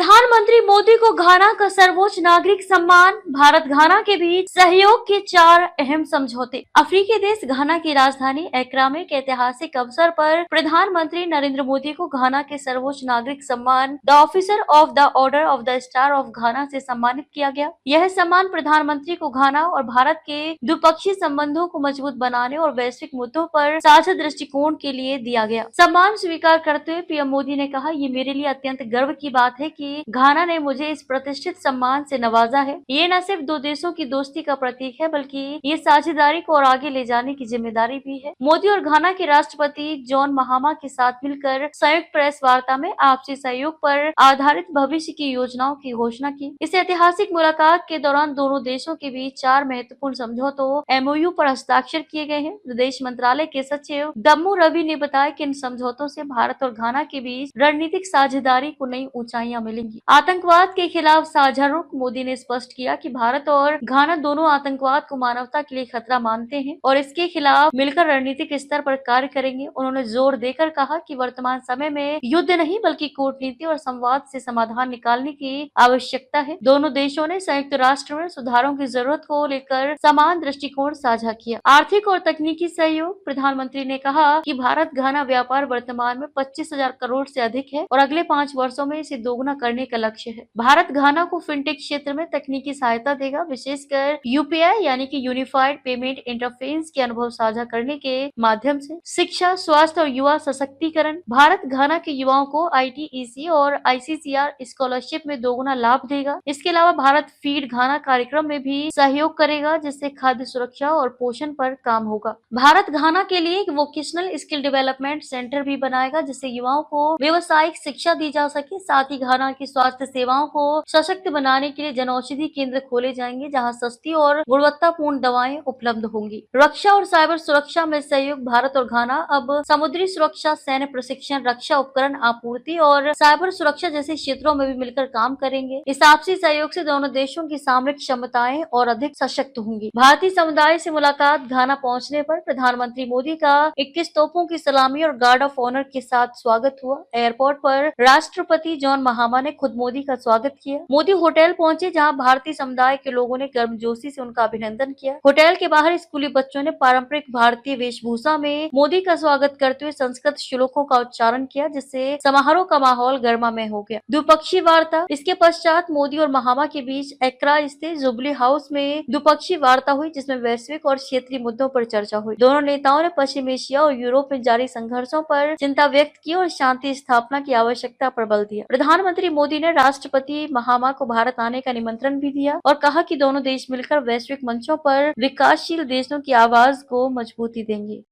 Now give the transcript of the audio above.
प्रधानमंत्री मोदी को घाना का सर्वोच्च नागरिक सम्मान। भारत घाना के बीच सहयोग के 4 अहम समझौते। अफ्रीकी देश घाना की राजधानी एक्रा में एक ऐतिहासिक अवसर पर प्रधानमंत्री नरेंद्र मोदी को घाना के सर्वोच्च नागरिक सम्मान the officer of the order of the star of घाना से सम्मानित किया गया। यह सम्मान प्रधानमंत्री को घाना और भारत के द्विपक्षीय संबंधों को मजबूत बनाने और वैश्विक मुद्दों पर साझा दृष्टिकोण के लिए दिया गया। सम्मान स्वीकार करते हुए पीएम मोदी ने कहा, ये मेरे लिए अत्यंत गर्व की बात है कि घाना ने मुझे इस प्रतिष्ठित सम्मान से नवाजा है। ये न सिर्फ दो देशों की दोस्ती का प्रतीक है, बल्कि ये साझेदारी को और आगे ले जाने की जिम्मेदारी भी है। मोदी और घाना के राष्ट्रपति जॉन महामा के साथ मिलकर संयुक्त प्रेस वार्ता में आपसी सहयोग पर आधारित भविष्य की योजनाओं की घोषणा की। इस ऐतिहासिक मुलाकात के दौरान दोनों देशों के बीच 4 महत्वपूर्ण समझौतों MOU पर हस्ताक्षर किए गए हैं। विदेश मंत्रालय के सचिव दम्मू रवि ने बताया कि इन समझौतों से भारत और घाना के बीच रणनीतिक साझेदारी को नई ऊंचाइयां मिलेंगी। आतंकवाद के खिलाफ साझा रुख। मोदी ने स्पष्ट किया कि भारत और घाना दोनों आतंकवाद को मानवता के लिए खतरा मानते हैं और इसके खिलाफ मिलकर रणनीतिक स्तर पर कार्य करेंगे। उन्होंने जोर देकर कहा कि वर्तमान समय में युद्ध नहीं बल्कि कूटनीति और संवाद से समाधान निकालने की आवश्यकता है। दोनों देशों ने संयुक्त राष्ट्र में सुधारों की जरूरत को लेकर समान दृष्टिकोण साझा किया। आर्थिक और तकनीकी सहयोग। प्रधानमंत्री ने कहा कि भारत घाना व्यापार वर्तमान में 25,000 करोड़ से अधिक है और अगले 5 वर्षों में इसे दोगुना करने का लक्ष्य है। भारत घाना को फिनटेक क्षेत्र में तकनीकी सहायता देगा, विशेषकर UPI यानी कि यूनिफाइड पेमेंट इंटरफेस के अनुभव साझा करने के माध्यम से। शिक्षा, स्वास्थ्य और युवा सशक्तिकरण। भारत घाना के युवाओं को ITEC और ICCR स्कॉलरशिप में दोगुना लाभ देगा। इसके अलावा भारत फीड घाना कार्यक्रम में भी सहयोग करेगा, जिससे खाद्य सुरक्षा और पोषण पर काम होगा। भारत घाना के लिए एक वोकेशनल स्किल डेवलपमेंट सेंटर भी बनाएगा, जिससे युवाओं को व्यवसायिक शिक्षा दी जा सके। साथ ही घाना की स्वास्थ्य सेवाओं को सशक्त बनाने के लिए जनऔषधि केंद्र खोले जाएंगे, जहां सस्ती और गुणवत्तापूर्ण दवाएं उपलब्ध होंगी। रक्षा और साइबर सुरक्षा में सहयोग। भारत और घाना अब समुद्री सुरक्षा, सैन्य प्रशिक्षण, रक्षा उपकरण आपूर्ति और साइबर सुरक्षा जैसे क्षेत्रों में भी मिलकर काम करेंगे। इस आपसी सहयोग से दोनों देशों की सामरिक क्षमताएं और अधिक सशक्त होंगी। भारतीय समुदाय से मुलाकात। घाना पहुंचने पर प्रधानमंत्री मोदी का 21 तोपों की सलामी और गार्ड ऑफ ऑनर के साथ स्वागत हुआ। एयरपोर्ट पर राष्ट्रपति जॉन महामा ने खुद मोदी का स्वागत किया। मोदी होटल पहुंचे, जहां भारतीय समुदाय के लोगों ने गर्मजोशी से उनका अभिनंदन किया। होटल के बाहर स्कूली बच्चों ने पारंपरिक भारतीय वेशभूषा में मोदी का स्वागत करते हुए संस्कृत श्लोकों का उच्चारण किया, जिससे समारोह का माहौल गर्मामय हो गया। द्विपक्षीय वार्ता। इसके पश्चात मोदी और महामा के बीच एक्रा स्थित जुबली हाउस में द्विपक्षीय वार्ता हुई, जिसमें वैश्विक और क्षेत्रीय मुद्दों पर चर्चा हुई। दोनों नेताओं ने पश्चिम एशिया और यूरोप में जारी संघर्षों पर चिंता व्यक्त की और शांति स्थापना की आवश्यकता पर बल दिया। प्रधानमंत्री मोदी ने राष्ट्रपति महामा को भारत आने का निमंत्रण भी दिया और कहा कि दोनों देश मिलकर वैश्विक मंचों पर विकासशील देशों की आवाज को मजबूती देंगे।